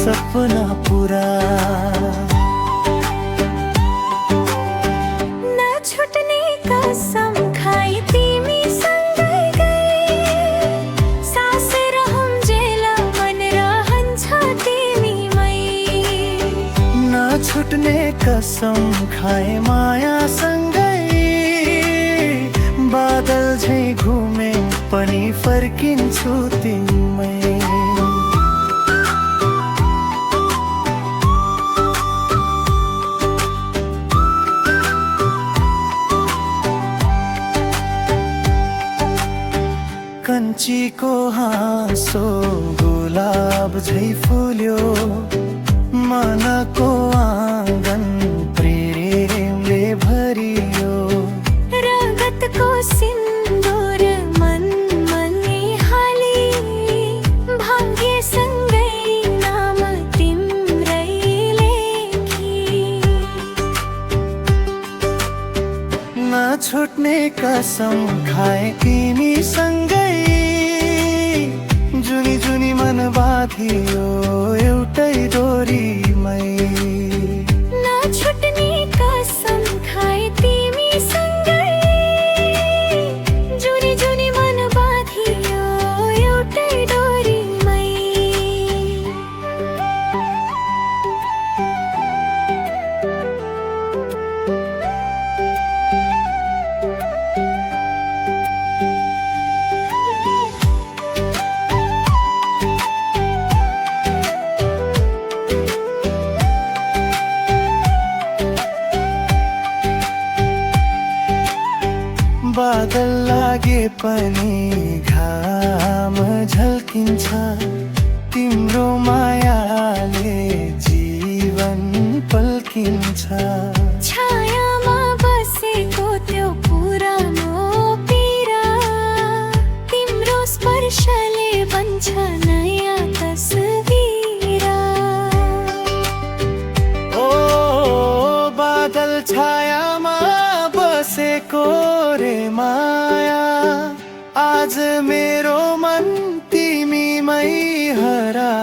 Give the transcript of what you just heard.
सपना पूरा। न छुट्ने कसम खाई तिमी सँगै गए, सास रहन्जेल मन रहन्छ तिमीमै। न छुट्ने कसम खाए माया सँगै, बादल झै घुमे पनि फर्किन्छु तिमीमै। कञ्चीको हाँसो गुलाब झै फुल्यो, मनको आँगन प्रेमले भरियो। रगतको सिन्दुर मन मनी हाली, भाग्यसँगै नाम तिम्रै लेखी। न छुट्ने कसम खाए तिमी सँगै, जुनी जुनी मन बाँधियो एउटै डोरीमै। न छुट्ने कसम खाए तिमी सँगै, जुनी जुनी मन बाँधियो एउटै डोरीमै। बादल लागे पनि घाम झल्किन्छ, तिम्रो मायाले जीवन पल्किन्छ। छायामा बसेको त्यो पुरानो पीरा, तिम्रो स्पर्शले बन्छ नयाँ तस्बिरा। ओ बादल छायामा बसेको रे माया, आज मेरो मन तिमीमै हरा।